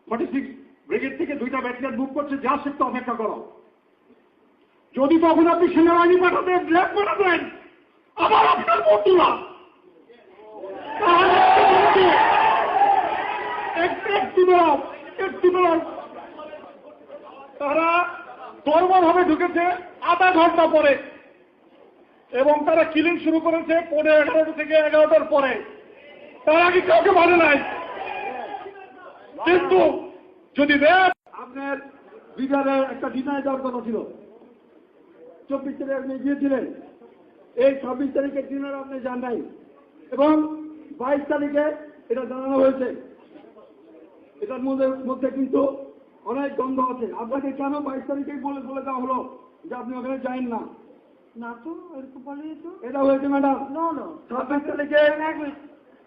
46 brigade থেকে 2টা battalion move করছে, যা সেটা অপেক্ষা করো। যদি তখন আপনি সেনাবাহিনী পাঠাতেন, ল্যাব পাঠাতেন, আবার আপনার বন্ধুরা তারা দরবারভাবে ঢুকেছে আধা ঘন্টা পরে, এবং তারা কিলিং শুরু করেছে 11:30 থেকে 11টার পরে। তার আগে কাউকে ভালো নাই। কিন্তু যদি আপনার বিহারে একটা ডিনারে যাওয়ার কথা ছিল, 24 তারিখে আপনি গিয়েছিলেন, এই 26 তারিখের ডিনারে আপনি যান নাই, এবং 22 তারিখে এটা জানানো হয়েছে। এটার মধ্যে কিন্তু অনেক দ্বন্দ্ব আছে। আপনাকে কেন 22 তারিখেই বলে দেওয়া হলো যে আপনি ওখানে যাইন না? না তো এরকম বলেই তো এটা হয়েছে ম্যাডাম। 26 তারিখে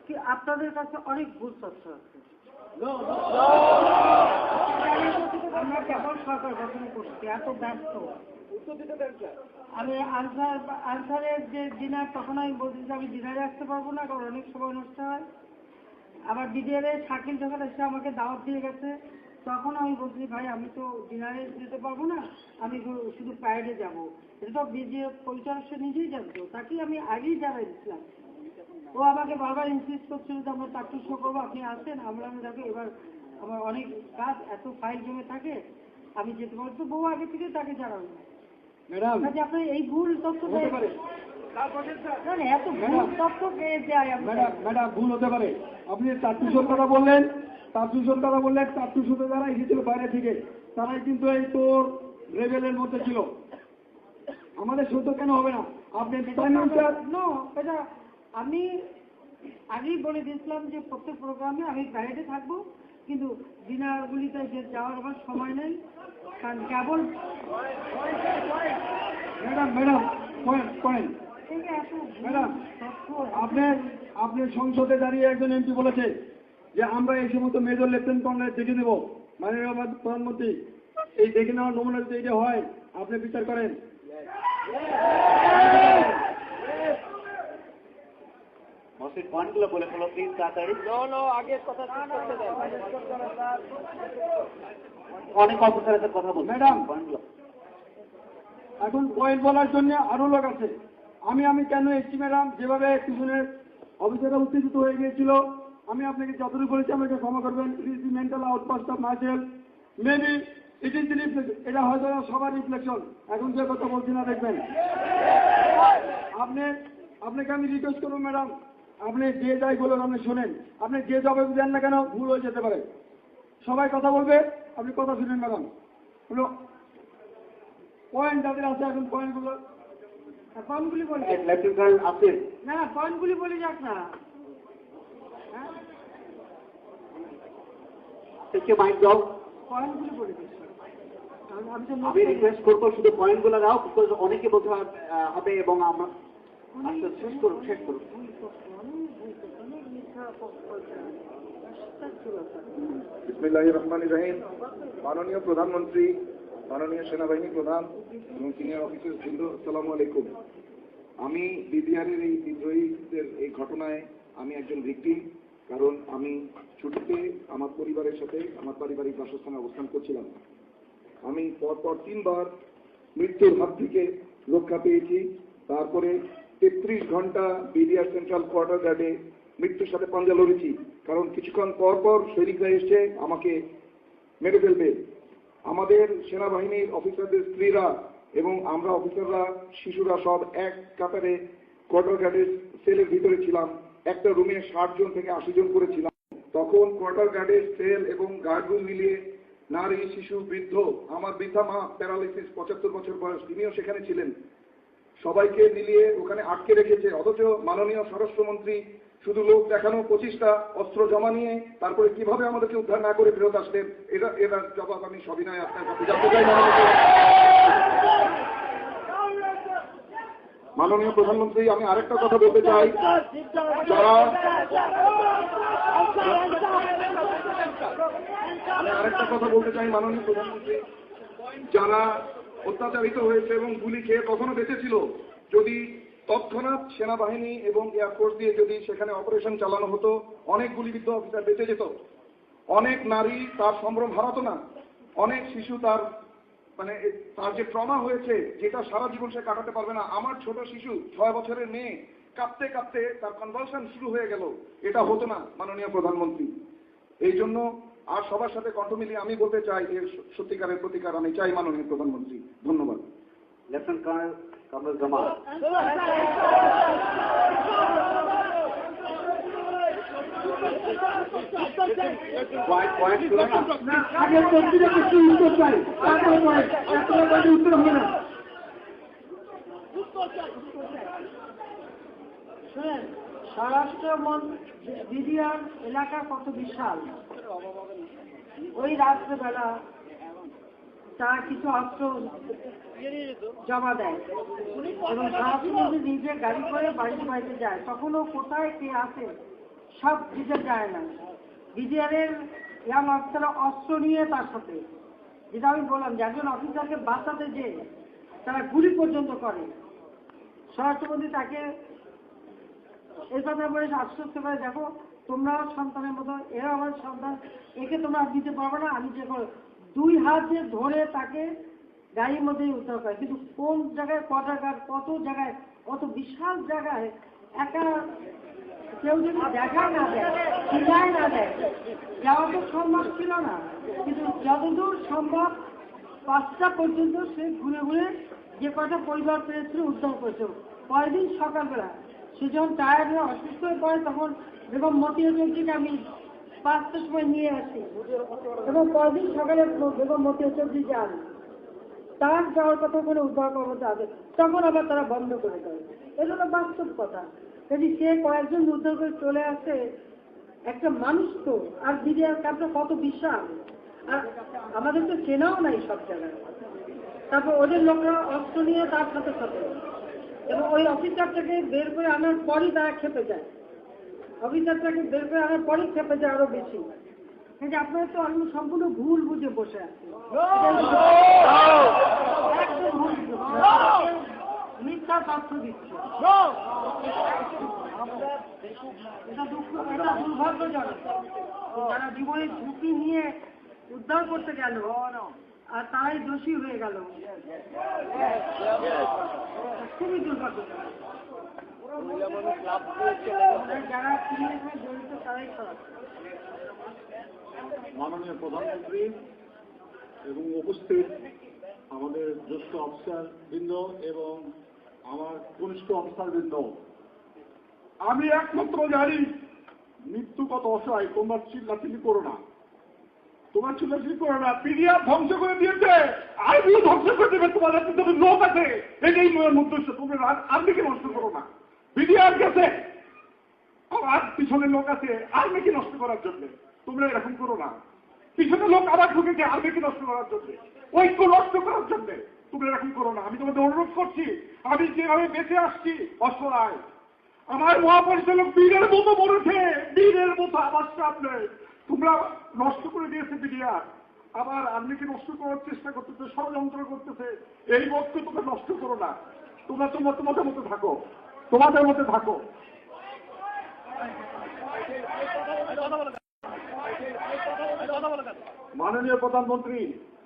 কি আপনাদের কাছে অনেক ভুল তথ্য আছে। আমরা কেবল সরকার গঠন করছি, এত ব্যস্ত। আমি আনসারের যে ডিনার, তখন আমি বলছি যে আমি ডিনারে আসতে পারবো না, কারণ অনেক সময় নষ্ট হয়। আবার বিডিআর শাকিল যখন এসে আমাকে দাওয়াত দিয়ে গেছে, তখন আমি বলছি ভাই আমি তো ডিনারে যেতে পারবো না, আমি শুধু প্যারেডে যাবো। এটা তো বিডিআর পরিচালক সে নিজেই জানতো, তাকেই আমি আগেই জানাই দিচ্ছিলাম। ও আমাকে বারবার ইনসিস্ট করছিল যে আমরা চারটে শো করবো, আপনি আসেন। আমরা দেখো এবার আমার অনেক কাজ, এত ফাইল জমে থাকে, আমি যেতে পারবো। তো বউ আগে থেকে তাকে জানাবো ম্যাডাম, আপনি এই ভুল তথ্য এত ভুল তথ্য পেয়ে যায়। ম্যাডাম ভুল হতে পারে। আপনি চারটুশোর কথা বললেন, চারটুশোতে যারা এসেছিল বাইরে থেকে, তারাই কিন্তু এই তোর লেভেলের মধ্যে ছিল। আমাদের সত্য কেন হবে না? আপনি এটা আমি আগেই বলে দিয়েছিলাম যে প্রত্যেক প্রোগ্রামে আমি প্যারেডে থাকবো, কিন্তু ডিনারগুলিতে যাওয়ার আমার সময় নেই, কারণ কেবল ম্যাডাম আপনার সংসদে দাঁড়িয়ে একজন এমপি বলেছে যে আমরা এই সমস্ত মেজর লেফটেন্যান্ট কর্নেল দেখে নেব। মাননীয় প্রধানমন্ত্রী, এই দেখে নেওয়ার নমুনা যদি এটা হয়, আপনি বিচার করেন। পয়েন্টগুলো বলে ফেলো প্লিজ, তাড়াতাড়ি। অনেক অফিসারের কথা বল ম্যাডাম। এখন পয়েন্ট বলার জন্য আরো লোক আছে। আমি কেন এসছি ম্যাডাম? যেভাবে পিছনের অফিসাররা উত্তেজিত হয়ে গিয়েছিল, আমি আপনাকে যতটুকু বলেছি আমাকে ক্ষমা করবেন। It is the mental outburst of myself, maybe it is the reflection. এটা হয়তো সবার রিফ্লেকশন। এখন যে কথা বলছি না, দেখবেন আপনাকে আমি রিকোয়েস্ট করবো ম্যাডাম, আপনি যে যাই বলুন আপনি শোনেন। আপনি যে জবাব দেন না কেন, ভুল হয়ে যেতে পারে। সবাই কথা বলবে, আপনি কথা শুনেন ম্যাডাম। হলো পয়েন্ট যাদের আছে, এখন পয়েন্টগুলি বলি। না পয়েন্টগুলি বলে যাক না। মাইক দাও, পয়েন্টগুলি বলে দিচ্ছি। আমি রিকোয়েস্ট করবো শুধু পয়েন্টগুলো দাও, অনেকে বলতে হবে, এবং আমরা শেষ করুন। বিসমিল্লাহির রহমানির রহিম। মাননীয় প্রধানমন্ত্রী, মাননীয় সেনাবাহিনী প্রধান এবং সিনিয়র অফিসার বৃন্দ, আসসালামু আলাইকুম। আমি বিডিআরের এই বিদ্রোহীদের এই ঘটনায় আমি একজন ভিকটিম, কারণ আমি ছুটিতে আমার পরিবারের সাথে আমার পারিবারিক বাসস্থানে অবস্থান করছিলাম। আমি পরপর 3 বার মৃত্যুর হাত থেকে রক্ষা পেয়েছি। তারপরে 33 ঘন্টা বিডিআর সেন্ট্রাল কোয়ার্টার গার্ডে মৃত্যুর সাথে পাঞ্জা লড়েছি, কারণ কিছুক্ষণ পর সৈনিকরা এসে আমাকে মেরে ফেলবে। আমাদের সেনাবাহিনীর অফিসারদের স্ত্রীরা এবং আমরা অফিসাররা, শিশুরা সব এক কাতারে কোয়ার্টার গার্ডের সেলের ভিতরে ছিলাম। একটা রুমে 60 জন থেকে 80 জন করে ছিলাম। তখন কোয়ার্টার গার্ডের সেল এবং গার্ড রুম মিলিয়ে নারী, শিশু, বৃদ্ধ, আমার বৃদ্ধা মা প্যারালাইসিস 75 বছর বয়স, তিনিও সেখানে ছিলেন। সবাইকে মিলিয়ে ওখানে আটকে রেখেছে। অথচ মাননীয় স্বরাষ্ট্রমন্ত্রী শুধু লোক দেখানো 25টা অস্ত্র জমা নিয়ে তারপরে কিভাবে আমাদেরকে উদ্ধার না করে ফেরত আসলেন, এটার জবাব আমি সবিনয় আপনার কাছে জানতে চাই। মাননীয় প্রধানমন্ত্রী, আমি আরেকটা কথা বলতে চাই। মাননীয় প্রধানমন্ত্রী, যারা অত্যাচারিত হয়েছে এবং গুলি খেয়ে কখনো বেঁচে ছিল, যদি তৎক্ষণাৎ সেনাবাহিনী এবং এয়ারফোর্স দিয়ে যদি সেখানে অপারেশন চালানো হতো, অনেক গুলিবিদ্ধ অফিসার বেঁচে যেত। অনেক নারী তার সম্ভ্রম হারাতো না, অনেক শিশু তার তার যে ট্রমা হয়েছে যেটা সারা জীবন সে কাটাতে পারবে না। আমার ছোট শিশু 6 বছরের মেয়ে কাঁপতে কাঁপতে তার কনভালশন শুরু হয়ে গেল, এটা হতো না মাননীয় প্রধানমন্ত্রী। এই জন্য আর সবার সাথে কণ্ঠ মিলিয়ে আমি বলতে চাই এর সত্যিকারের প্রতিকার আমি চাই মাননীয় প্রধানমন্ত্রী। ধন্যবাদ। Lieutenant colonel Kamrul Zaman. আগের মন্ত্রীরা কিছু উত্তর চাই, তারপরে উত্তর হবে না। শুনেন, স্বরাষ্ট্র বিডিআর এলাকা কত বিশাল। ওই রাত্রেবেলা তারা কিছু অস্ত্র জমা দেয় এবং স্বরাষ্ট্রমন্ত্রী নিজে গাড়ি করে বাড়িতে বাড়িতে যায়, তখনও কোথায় কে আসে সব দিতে যায় না। বিডিআরের ইয়াং অফিসাররা অস্ত্র নিয়ে তার সাথে, যেটা আমি বললাম যে একজন অফিসারকে বাঁচাতে যে তারা গুলি পর্যন্ত করে। স্বরাষ্ট্রমন্ত্রী তাকে এই কথা বলে আশ্বস্ত করে, দেখো তোমরা সন্তানের মতো, এরা আমার সন্তান, একে তোমরা দিতে পারবে না, আমি যে 2 হাত দিয়ে ধরে তাকে গাড়ির মধ্যেই উদ্ধার করে। কিন্তু কোন জায়গায় কত জায়গায়, কত বিশাল জায়গায় একা কেউ যদি দেখা না দেয়, চিনায় না দেয়, যাওয়া তো সম্ভব ছিল না। কিন্তু যতদূর সম্ভব 5টা পর্যন্ত সে ঘুরে ঘুরে যে কটা পরিবার পেয়েছিল উদ্ধার করেছিল। পরের দিন সকালবেলা সে যখন টায়ার্ড হয়ে অসুস্থ হয়ে পড়ে, তখন বেগম মতিয়া চৌধুরীকে আমি 5টার সময় নিয়ে আসি এবং পরের দিন সকালে বেগম মতিয়া চৌধুরী যান, তার যাওয়ার কথা করে উদ্ধার কর্মতে আসে, তখন আবার তারা বন্ধ করে দেয়। এটা হলো বাস্তব কথা। যদি সে কয়েকজন উদ্ধার করে চলে আসে, একটা মানুষ তো, আর বিডিআর ক্যাম্পটা কত বিশাল, আর আমাদের তো চেনাও নাই সব জায়গায়। তারপর ওদের লোকরা অস্ত্র নিয়ে তার সাথে সাথে, এবং ওই অফিসারটাকে বের করে আনার পরই তারা খেপে যায়, অফিসারটাকে বের করে আনার পরই খেপে যায় আরো বেশি। কিন্তু আপনারা তো আমি সম্পূর্ণ ভুল বুঝে বসে আছি, একদম ভুল মিথ্যা তথ্য দিচ্ছে। এটা দুর্ভাগ্যজনক। যারা জীবনের ঝুঁকি নিয়ে উদ্ধার করতে গেল আর তারাই দোষী হয়ে গেল, খুবই দুর্ভাগ্যজনক। যারা ক্রিমিনাল জড়িত তারাই খারাপ। মাননীয় প্রধানমন্ত্রী এবং উপস্থিত আমাদের জ্যেষ্ঠ অফিসার বৃন্দ এবং আমার কনিষ্ঠ অফিসার বৃন্দ, আমি একমাত্র জানি মৃত্যু কত অসহায়। তোমার চিল্লাচিল্লি করো না, তোমার চিল্লাচিল্লি করো না। পিডিআর ধ্বংস করে দিয়েছে, আর্মিও ধ্বংস করে দেবে। তোমাদের কিন্তু লোক আছে, এটাই উদ্দেশ্য। তুমি আর্মিকে নষ্ট করো না। পিডিআর গেছে, আর পিছনে লোক আছে আর্মিকে নষ্ট করার জন্য। তোমরা এরকম করো না। পিছনে লোক আবার ঢুকেছে আর্মিকে নষ্ট করার জন্য, ঐক্য নষ্ট করার জন্য। তোমরা এরকম করো না। আমি তোমাদের অনুরোধ করছি, আমি যেভাবে বেঁচে আসছি অসহায়, আমার মহাপরিচালক বীরের মতো মরেছে, বীরের মতো আমার সামনে। তোমরা নষ্ট করে দিয়েছে বিডিআর, আবার আর্মিকে নষ্ট করার চেষ্টা করতেছে, ষড়যন্ত্র করতেছে। এই বক্তব্য তোমরা নষ্ট করো না। তোমরা তোমাদের মধ্যে থাকো, তোমাদের মধ্যে থাকো। মাননীয় প্রধানমন্ত্রী,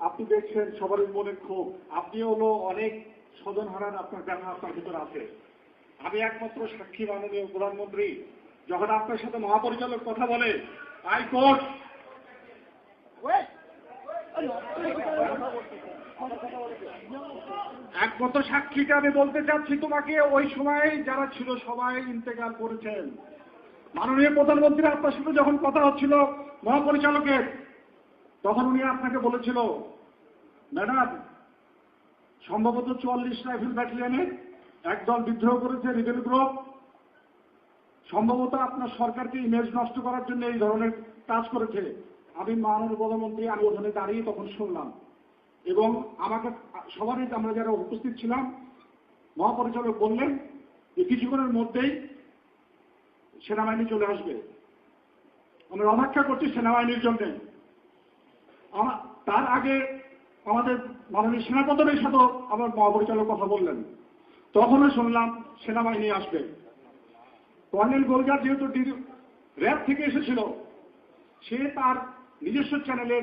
আপনি দেখছেন সবারই মনে ক্ষোভ। আপনি হলো অনেক স্বজন হারান আপনার দেখা আপনার ভিতরে আছে। আমি একমাত্র সাক্ষী মাননীয় প্রধানমন্ত্রী, যখন আপনার সাথে মহাপরিচালক কথা বলে হাইকোর্ট একমাত্র সাক্ষীকে আমি বলতে চাচ্ছি তোমাকে, ওই সময় যারা ছিল সবাই ইন্তেকাল করেছেন। মাননীয় প্রধানমন্ত্রী আপনার সাথে যখন কথা হচ্ছিল মহাপরিচালকের, তখন উনি আপনাকে বলেছিল, ম্যাডাম সম্ভবত 44 রাইফেল ব্যাটালিয়নে একদল বিদ্রোহ করেছে, রিবেল গ্রুপ, সম্ভবত আপনার সরকারকে ইমেজ নষ্ট করার জন্য এই ধরনের কাজ করেছে। আমি মাননীয় প্রধানমন্ত্রী, আমি ওখানে দাঁড়িয়ে তখন শুনলাম, এবং আমাকে সবারই আমরা যারা উপস্থিত ছিলাম, মহাপরিচালক বললেন যে কিছুক্ষণের মধ্যেই সেনাবাহিনী চলে আসবে। আমরা অপেক্ষা করছি সেনাবাহিনীর জন্য। তার আগে আমাদের মাননীয় সেনাপ্রধানের সাথে আমার মহাপরিচালক কথা বললেন, তখনও শুনলাম সেনাবাহিনী আসবে। কর্নেল গোলজার যেহেতু র্যাব থেকে এসেছিল, সে তার নিজস্ব চ্যানেলে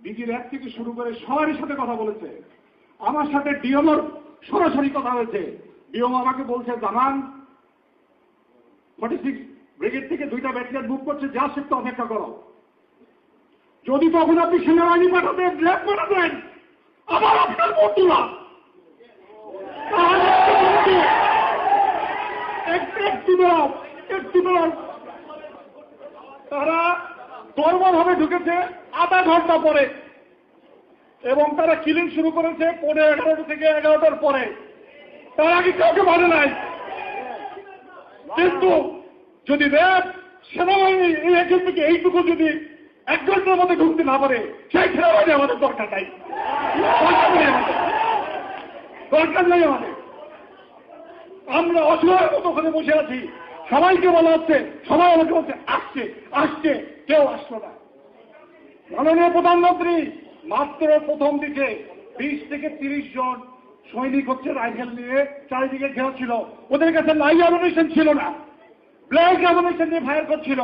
বিজির এক থেকে শুরু করে সবারই সাথে কথা বলেছে। আমার সাথে ডিএমওর সরাসরি কথা হয়েছে। ডিএমও আমাকে বলছে, জানান 46 ব্রিগেড থেকে 2টা ব্যাটালিয়ন মুভ করছে, যা একটু অপেক্ষা করো। যদি তখন আপনি সেনাবাহিনী পাঠাতেন, র্যাব পাঠাতেন, আবার আপনার বন্ধুরা তারা দরবারভাবে ঢুকেছে আধা ঘন্টা পরে, এবং তারা কিলিং শুরু করেছে 11:30 থেকে 11টার পরে। তার আগে কাউকে মানে নাই। কিন্তু যদি র্যাব সেনাবাহিনী এই একজন থেকে এইটুকু যদি 1 ঘন্টার মধ্যে ঢুকতে না পারে, সেই সেনাবাহিনী আমাদের দরকার নাই, দরকার নাই আমাদের। আমরা অসহায়ের মতো ওখানে বসে আছি, সবাইকে বলা হচ্ছে, সবাই আমাকে বলছে আসছে আসছে, কেউ আসলো না। মাননীয় প্রধানমন্ত্রী মাত্র প্রথম দিকে 20 থেকে 30 জন সৈনিক হচ্ছে রাইফেল নিয়ে চারিদিকে ঘেরা ছিল। ওদের কাছে লাইভ অ্যামুনিশন ছিল না, ব্ল্যাক অ্যামুনিশন নিয়ে ফায়ার করছিল।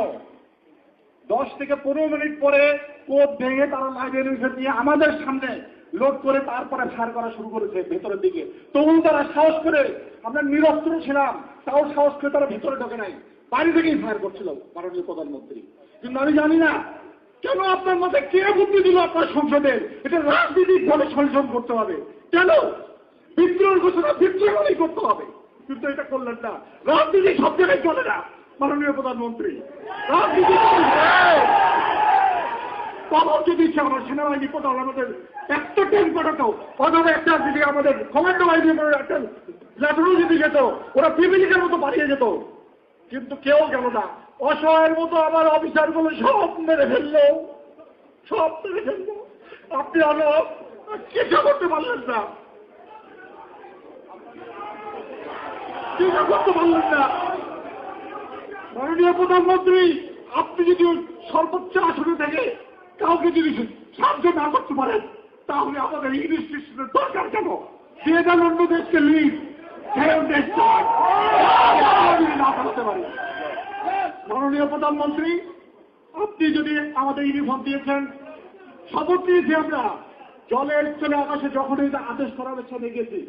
10 থেকে 15 মিনিট পরে কোপ ভেঙে তারা লাইভ অ্যামুনিশন নিয়ে আমাদের সামনে লোড করে তারপরে ফায়ার করা শুরু করেছে ভেতরের দিকে। তবুও তারা সাহস করে, আমরা নিরস্ত্র ছিলাম, তাও সাহস করে তারা ভিতরে ঢোকে নাই, বাইরে থেকেই ফায়ার করছিল মাননীয় প্রধানমন্ত্রী। কিন্তু আমি জানি না কেন আপনার মধ্যে কে বুদ্ধি দিল আপনার সংসদে এটা রাজনীতিক ভাবে সংশোধন করতে হবে। কেন বিদ্রোহের ঘোষণা বিদ্রোহই করতে হবে, কিন্তু এটা করলেন না। রাজনীতি সব জায়গায় চলে না মাননীয় প্রধানমন্ত্রী, রাজনীতি খবর যদি ইচ্ছে আমার সেনাবাহিনী প্রধান আমাদের একটা ট্রেন পাঠাতো, অথবা একটা যদি আমাদের কমান্ডো বাহিনী একটা ল্যাটারও যদি যেত, ওরা পিপিলিকের মতো পাঠিয়ে যেত, কিন্তু কেউ গেল না। অসহায়ের মতো আমার অফিসারগুলো সব মেরে ফেললো, সব মেরে ফেললো। আপনি কিছু করতে পারলেন না, কিছু করতে পারলেন না। মাননীয় প্রধানমন্ত্রী, আপনি যদি সর্বোচ্চ আসনে থেকে কাউকে যদি সাহায্য না করতে পারেন, তাহলে আমাদের ইংলিশ সিস্টেমের দরকার কেন? যে দেন অন্য দেশকে লিড, দেশ না করতে পারি। মাননীয় প্রধানমন্ত্রী, আপনি যদি আমাদের ইউনিফর্ম দিয়েছেন, শপথ নিয়েছি আমরা, জলের চলে আকাশে যখনই আদেশ করার সাথে গেছি,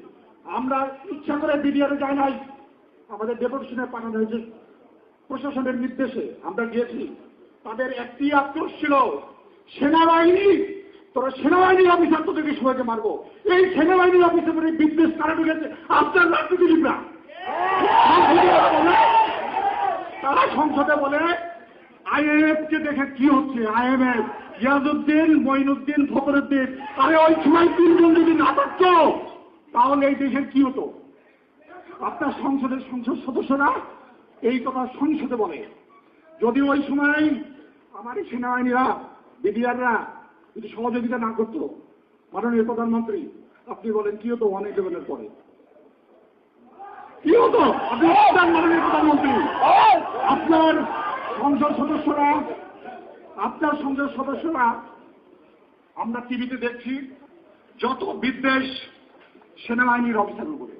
আমরা ইচ্ছা করে বিডিআরে যাই নাই, আমাদের ডেপুটেশনে পাঠানো হয়েছে প্রশাসনের নির্দেশে আমরা গিয়েছি। তাদের একটি আক্রোশ ছিল, সেনাবাহিনী, তোরা সেনাবাহিনীর অফিসার তোদেরকে সবাইকে মারবো। এই সেনাবাহিনীর অফিসার বিদ্বেষ কারা ঢুকেছে? আপনার রাজনীতিবিদরা। তারা সংসদে বলে আইএমএফ কে দেখে কি হচ্ছে, আইএমএফ ইয়াজউদ্দিন, মঈনুদ্দিন, ফখরুদ্দিন। আরে ওই সময় 3 জন যদি না থাকতো তাহলে এই দেশের কি হতো? আপনার সংসদের সংসদ সদস্যরা এই কথা সংসদে বলে। যদি ওই সময় আমার সেনাবাহিনীরা, বিডিআররা যদি সহযোগিতা না করতো, মাননীয় প্রধানমন্ত্রী আপনি বলেন কি হতো 111-এর পরে? কি হতো? আপনি মাননীয় প্রধানমন্ত্রী, আপনার সংসদ সদস্যরা আমরা টিভিতে দেখছি যত বিদ্বেষ সেনাবাহিনীর অফিসারের উপরে।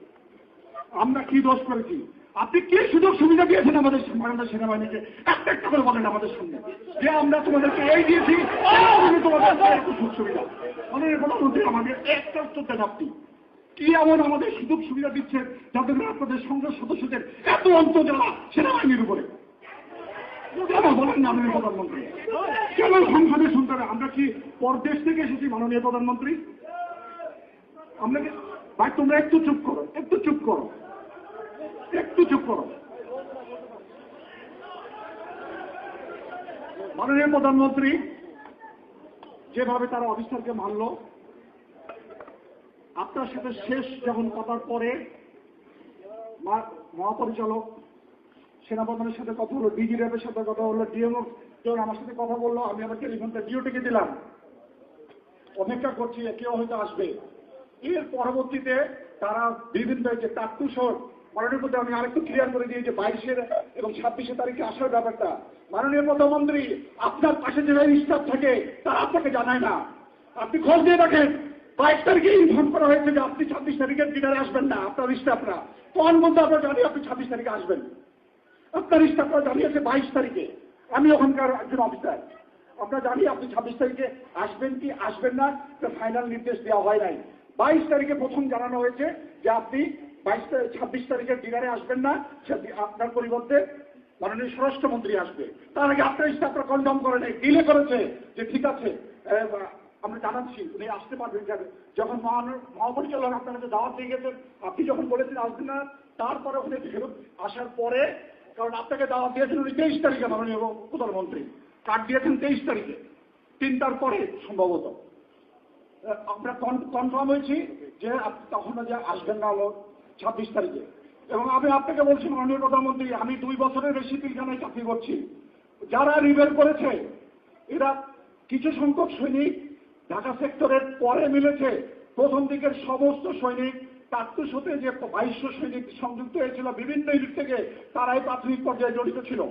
আমরা কি দোষ করেছি? আপনি কি সুযোগ সুবিধা দিয়েছেন আমাদের সেনাবাহিনীকে? একটা একটা করে বলেন আমাদের সঙ্গে যে আমরা তোমাদেরকে এই দিয়েছি, তোমাদের সুযোগ সুবিধা। মাননীয় প্রধানমন্ত্রী আমাদের একটা উত্তর দেন, আপনি কি এমন আমাদের সুযোগ সুবিধা দিচ্ছেন যাদের আপনাদের সংসদ সদস্যদের এত অন্তর্জালা সেনাবাহিনীর উপরে? কেন বলেন মাননীয় প্রধানমন্ত্রী? কেন সংসদে শুনতে হবে? আমরা কি পরদেশ থেকে এসেছি মাননীয় প্রধানমন্ত্রী? আমরা কি ভাই, তোমরা একটু চুপ করো, একটু চুপ করো, একটু চুপ করো। মাননীয় প্রধানমন্ত্রী যেভাবে তারা অফিসারকে মারল, আপনার সাথে শেষ যখন কথার পরে মহাপরিচালক সেনাপ্রধানের সাথে কথা হলো, ডিজি র্যাবের সাথে কথা হলো, ডিএমও যখন আমার সাথে কথা বললো, আমি আমার টেলিফোনটা জিওটিকে দিলাম, অপেক্ষা করছি কেউ হয়তো আসবে। এর পরবর্তীতে তারা বিভিন্ন যে টাট্টুসর মাননীয় প্রধান, আমি আরেকটু ক্লিয়ার করে দিই যে 22 এবং 26 তারিখে আসার ব্যাপারটা। মাননীয় প্রধানমন্ত্রী, আপনার পাশে যে স্টাফ থাকে তারা আপনাকে জানায় না। আপনি খোঁজ দিয়ে রাখেন, 22 তারিখে ইনফর্ম করা হয়েছে যে আপনি 26 তারিখের ডিনারে আসবেন না, আপনার স্টাফরা। তখন বলতে আমরা জানি আপনি 26 তারিখে আসবেন, আপনার স্টাফরা জানিয়েছে 22 তারিখে। আমি ওখানকার একজন অফিসার, আমরা জানি আপনি 26 তারিখে আসবেন কি আসবেন না, ফাইনাল নির্দেশ দেওয়া হয় নাই। 22 তারিখে প্রথম জানানো হয়েছে যে আপনি 26 তারিখের ডিনারে আসবেন না, আপনার পরিবর্তে মাননীয় স্বরাষ্ট্রমন্ত্রী আসবে। তার আগে আপনার ইচ্ছা আপনারা কনফার্ম করে নেই, ডিলে করেছে যে ঠিক আছে আমরা জানাচ্ছি উনি আসতে পারবেন যাবে। যখন মহাপরিচালক আপনাকে দাওয়াত দিয়ে গেছেন, আপনি যখন বলেছেন আসবেন না, তারপরে উনি ফেরত আসার পরে, কারণ আপনাকে দাওয়াত দিয়েছেন উনি 23 তারিখে মাননীয় প্রধানমন্ত্রী, কার্ড দিয়েছেন 23 তারিখে, 3টার পরে সম্ভবত আমরা কনফার্ম হয়েছি যে তখন যে আসবেন না হলো 26 তারিখে। এবং আমি আপনাকে বলছি মাননীয় প্রধানমন্ত্রী, আমি 2 বছরের বেশি পিলখানায় চাকরি করছি। যারা রিবেল করেছে এরা কিছু সংখ্যক সৈনিক ঢাকা সেক্টরের পরে মিলেছে, প্রথম দিকের সমস্ত সৈনিক কাকতুস হতে যে 2200 সৈনিক সংযুক্ত হয়েছিল বিভিন্ন ইউনিট থেকে, তারাই প্রাথমিক পর্যায়ে জড়িত ছিল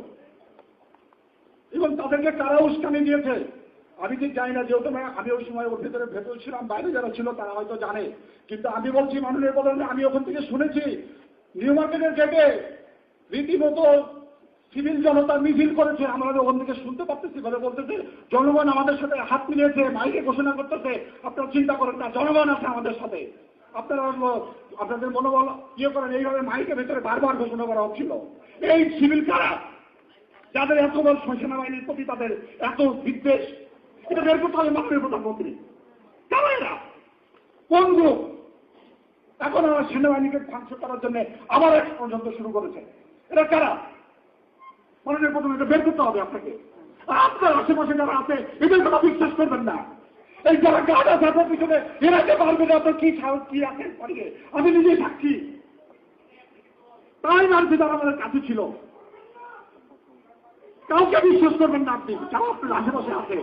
এবং তাদেরকে কারা উস্কানি দিয়েছে আমি ঠিক জানি না, যেহেতু আমি ওই সময় ওর ভেতরে ছিলাম, বাইরে যারা ছিল তারা হয়তো জানে। কিন্তু আমি বলছি মাননীয় প্রধানমন্ত্রী, আমি ওখান থেকে শুনেছি নিউ মার্কেটের গেটে রীতিমতো সিভিল জনতা মিছিল করেছে, আমরা ওখান থেকে শুনতে পারতেছি, বলে বলতেছে জনগণ আমাদের সাথে হাত মিলিয়েছে, মাইকে ঘোষণা করতেছে, আপনারা চিন্তা করেন না, জনগণ আছে আমাদের সাথে, আপনারা আপনাদের মনোবল করেন। এইভাবে মাইকের ভেতরে বারবার ঘোষণা করা হচ্ছিল। এই সিভিল কারা, যাদের এত বড় সেনাবাহিনীর প্রতি তাদের এত বিদ্বেষ, এটা বের করতে হবে মাননীয় প্রধানমন্ত্রী। কারা এরা, কোন গ্রুপ? এখন আমার সেনাবাহিনীকে ধ্বংস করার জন্য আবার এক পর্যন্ত শুরু করেছে। এরা কারা মাননীয় প্রধানমন্ত্রী? বের করতে হবে আপনাকে। আর আপনার আশেপাশে যারা আছে এদের কথা বিশ্বাস করবেন না। এই যারা গার্ড আছে আপনার পিছনে, এরা যে পারবে না আপনার কি সাহস কি আছে পারিয়ে, আমি নিজেই সাক্ষী। তাই মানছি তারা আমাদের কাছে ছিল। কাউকে বিশ্বাস করবেন না আপনি, যারা আপনার আশেপাশে আছে।